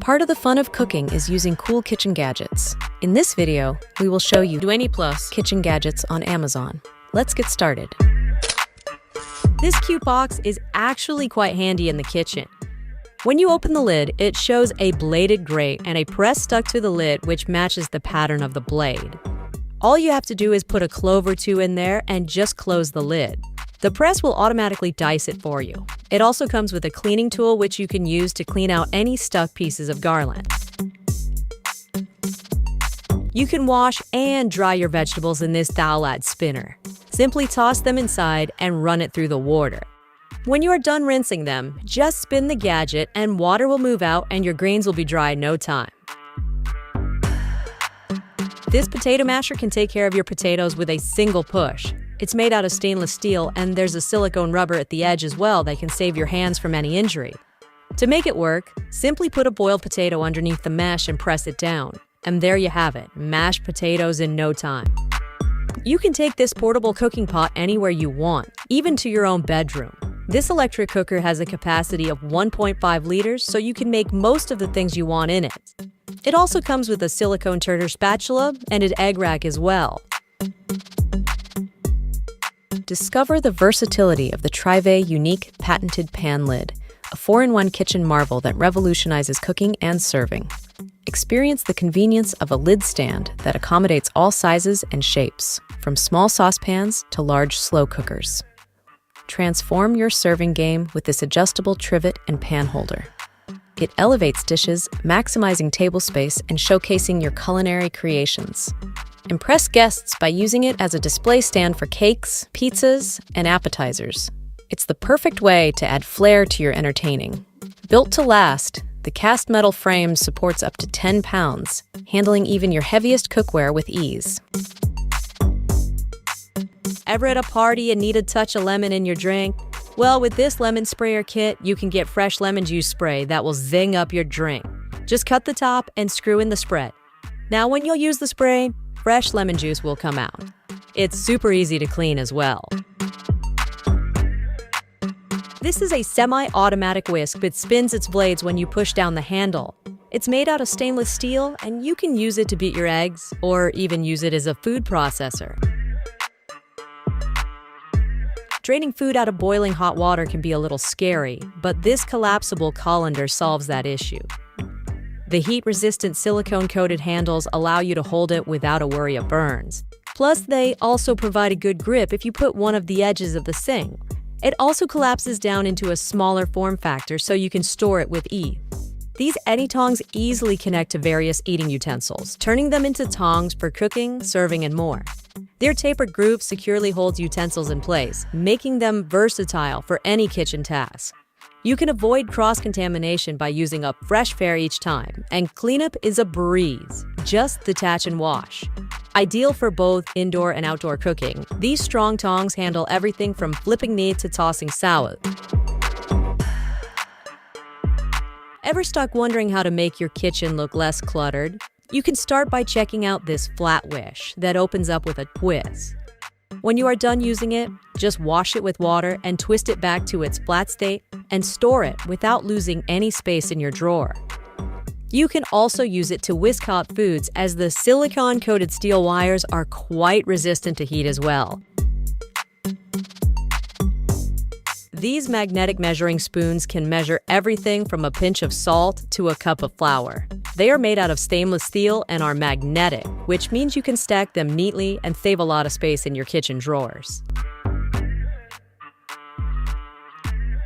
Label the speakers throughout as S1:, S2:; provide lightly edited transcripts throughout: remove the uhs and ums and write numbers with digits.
S1: Part of the fun of cooking is using cool kitchen gadgets. In this video, we will show you 20 plus kitchen gadgets on Amazon. Let's get started. This cute box is actually quite handy in the kitchen. When you open the lid, it shows a bladed grate and a press stuck to the lid which matches the pattern of the blade. All you have to do is put a clove or two in there and just close the lid. The press will automatically dice it for you. It also comes with a cleaning tool which you can use to clean out any stuck pieces of garland. You can wash and dry your vegetables in this Thaolad spinner. Simply toss them inside and run it through the water. When you are done rinsing them, just spin the gadget and water will move out and your grains will be dry in no time. This potato masher can take care of your potatoes with a single push. It's made out of stainless steel and there's a silicone rubber at the edge as well that can save your hands from any injury. To make it work, simply put a boiled potato underneath the mesh and press it down. And there you have it, mashed potatoes in no time. You can take this portable cooking pot anywhere you want, even to your own bedroom. This electric cooker has a capacity of 1.5 liters, so you can make most of the things you want in it. It also comes with a silicone turner spatula and an egg rack as well. Discover the versatility of the Trivae unique patented pan lid, a 4-in-1 kitchen marvel that revolutionizes cooking and serving. Experience the convenience of a lid stand that accommodates all sizes and shapes, from small saucepans to large slow cookers. Transform your serving game with this adjustable trivet and pan holder. It elevates dishes, maximizing table space and showcasing your culinary creations. Impress guests by using it as a display stand for cakes, pizzas, and appetizers. It's the perfect way to add flair to your entertaining. Built to last, the cast metal frame supports up to 10 pounds, handling even your heaviest cookware with ease. Ever at a party and need a touch of lemon in your drink? Well, with this lemon sprayer kit, you can get fresh lemon juice spray that will zing up your drink. Just cut the top and screw in the spread. Now when you'll use the spray, fresh lemon juice will come out. It's super easy to clean as well. This is a semi-automatic whisk that spins its blades when you push down the handle. It's made out of stainless steel and you can use it to beat your eggs or even use it as a food processor. Draining food out of boiling hot water can be a little scary, but this collapsible colander solves that issue. The heat-resistant silicone-coated handles allow you to hold it without a worry of burns. Plus, they also provide a good grip if you put one of the edges of the sink. It also collapses down into a smaller form factor so you can store it with ease. These Anytongs easily connect to various eating utensils, turning them into tongs for cooking, serving, and more. Their tapered groove securely holds utensils in place, making them versatile for any kitchen task. You can avoid cross-contamination by using a fresh fare each time, and cleanup is a breeze. Just detach and wash. Ideal for both indoor and outdoor cooking, these strong tongs handle everything from flipping meat to tossing salad. Ever stuck wondering how to make your kitchen look less cluttered? You can start by checking out this flat wish that opens up with a twist. When you are done using it, just wash it with water and twist it back to its flat state and store it without losing any space in your drawer. You can also use it to whisk hot foods as the silicone-coated steel wires are quite resistant to heat as well. These magnetic measuring spoons can measure everything from a pinch of salt to a cup of flour. They are made out of stainless steel and are magnetic, which means you can stack them neatly and save a lot of space in your kitchen drawers.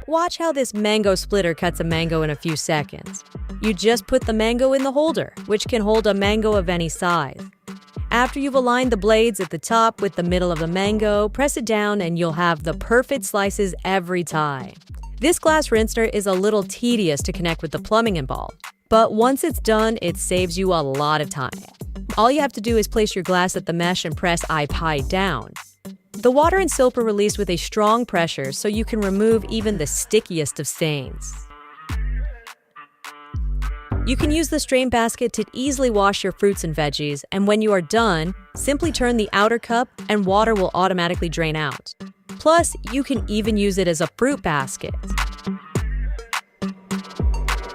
S1: Watch how this mango splitter cuts a mango in a few seconds. You just put the mango in the holder, which can hold a mango of any size. After you've aligned the blades at the top with the middle of the mango, press it down and you'll have the perfect slices every time. This glass rinser is a little tedious to connect with the plumbing involved, but once it's done, it saves you a lot of time. All you have to do is place your glass at the mesh and press eye-pie down. The water and soap are released with a strong pressure so you can remove even the stickiest of stains. You can use the strain basket to easily wash your fruits and veggies, and when you are done, simply turn the outer cup and water will automatically drain out. Plus, you can even use it as a fruit basket.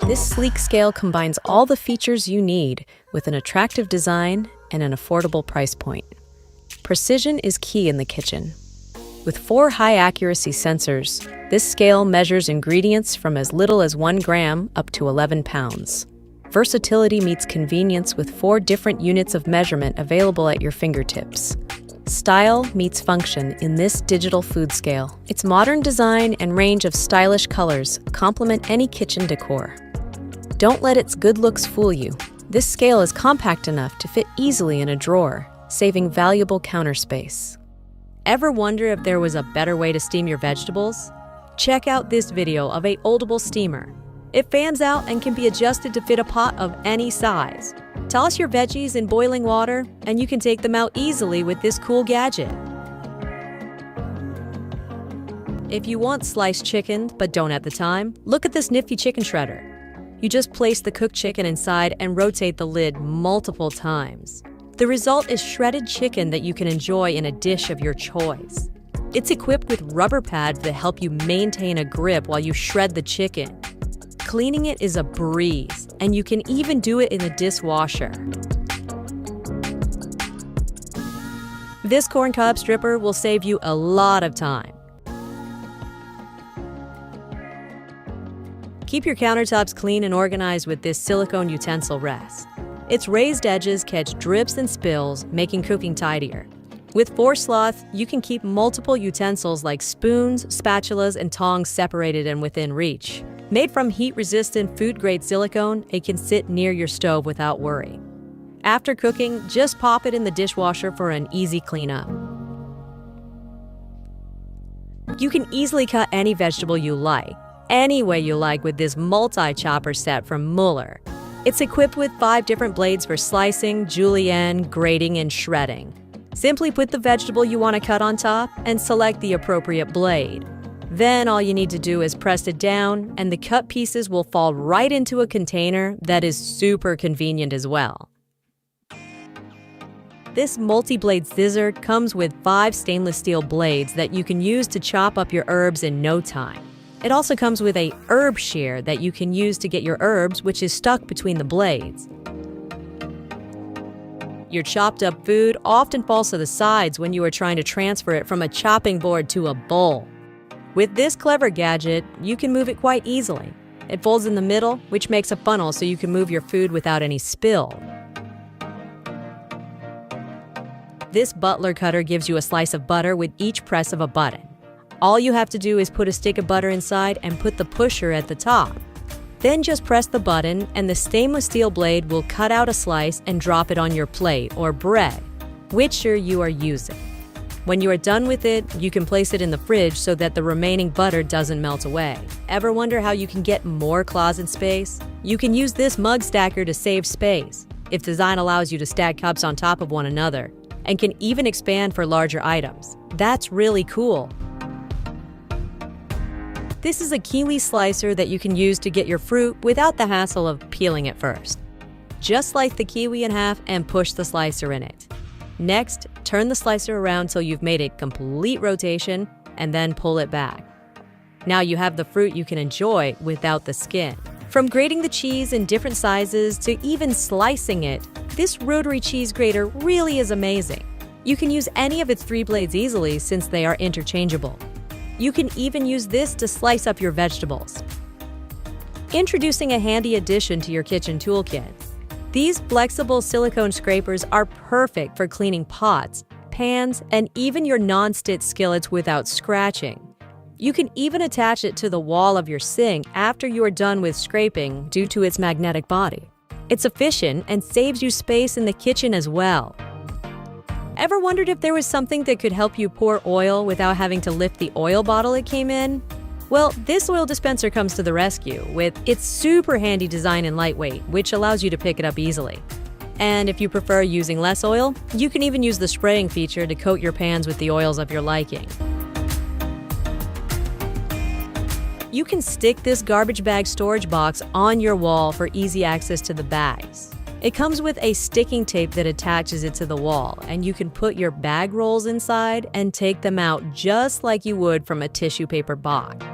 S1: This sleek scale combines all the features you need with an attractive design and an affordable price point. Precision is key in the kitchen. With 4 high-accuracy sensors, this scale measures ingredients from as little as 1 gram up to 11 pounds. Versatility meets convenience with 4 different units of measurement available at your fingertips. Style meets function in this digital food scale. Its modern design and range of stylish colors complement any kitchen decor. Don't let its good looks fool you. This scale is compact enough to fit easily in a drawer, saving valuable counter space. Ever wonder if there was a better way to steam your vegetables? Check out this video of a foldable steamer. It fans out and can be adjusted to fit a pot of any size. Toss your veggies in boiling water, and you can take them out easily with this cool gadget. If you want sliced chicken but don't have the time, look at this nifty chicken shredder. You just place the cooked chicken inside and rotate the lid multiple times. The result is shredded chicken that you can enjoy in a dish of your choice. It's equipped with rubber pads that help you maintain a grip while you shred the chicken. Cleaning it is a breeze, and you can even do it in the dishwasher. This corn cob stripper will save you a lot of time. Keep your countertops clean and organized with this silicone utensil rest. Its raised edges catch drips and spills, making cooking tidier. With 4 slots, you can keep multiple utensils like spoons, spatulas, and tongs separated and within reach. Made from heat-resistant food-grade silicone, it can sit near your stove without worry. After cooking, just pop it in the dishwasher for an easy cleanup. You can easily cut any vegetable you like, any way you like with this multi-chopper set from Mueller. It's equipped with 5 different blades for slicing, julienne, grating, and shredding. Simply put the vegetable you want to cut on top and select the appropriate blade. Then all you need to do is press it down, and the cut pieces will fall right into a container that is super convenient as well. This multi-blade scissor comes with 5 stainless steel blades that you can use to chop up your herbs in no time. It also comes with a herb shear that you can use to get your herbs, which is stuck between the blades. Your chopped up food often falls to the sides when you are trying to transfer it from a chopping board to a bowl. With this clever gadget, you can move it quite easily. It folds in the middle, which makes a funnel so you can move your food without any spill. This butler cutter gives you a slice of butter with each press of a button. All you have to do is put a stick of butter inside and put the pusher at the top. Then just press the button and the stainless steel blade will cut out a slice and drop it on your plate or bread, whichever you are using. When you are done with it, you can place it in the fridge so that the remaining butter doesn't melt away. Ever wonder how you can get more closet space? You can use this mug stacker to save space. Its design allows you to stack cups on top of one another and can even expand for larger items. That's really cool. This is a kiwi slicer that you can use to get your fruit without the hassle of peeling it first. Just slice the kiwi in half and push the slicer in it. Next, turn the slicer around till you've made a complete rotation and then pull it back. Now you have the fruit you can enjoy without the skin. From grating the cheese in different sizes to even slicing it, this rotary cheese grater really is amazing. You can use any of its 3 blades easily since they are interchangeable. You can even use this to slice up your vegetables. Introducing a handy addition to your kitchen toolkit. These flexible silicone scrapers are perfect for cleaning pots, pans, and even your non-stick skillets without scratching. You can even attach it to the wall of your sink after you are done with scraping due to its magnetic body. It's efficient and saves you space in the kitchen as well. Ever wondered if there was something that could help you pour oil without having to lift the oil bottle it came in? Well, this oil dispenser comes to the rescue with its super handy design and lightweight, which allows you to pick it up easily. And if you prefer using less oil, you can even use the spraying feature to coat your pans with the oils of your liking. You can stick this garbage bag storage box on your wall for easy access to the bags. It comes with a sticking tape that attaches it to the wall, and you can put your bag rolls inside and take them out just like you would from a tissue paper box.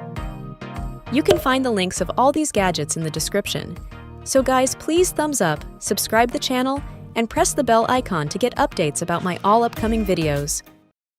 S1: You can find the links of all these gadgets in the description. So guys, please thumbs up, subscribe the channel, and press the bell icon to get updates about my all upcoming videos.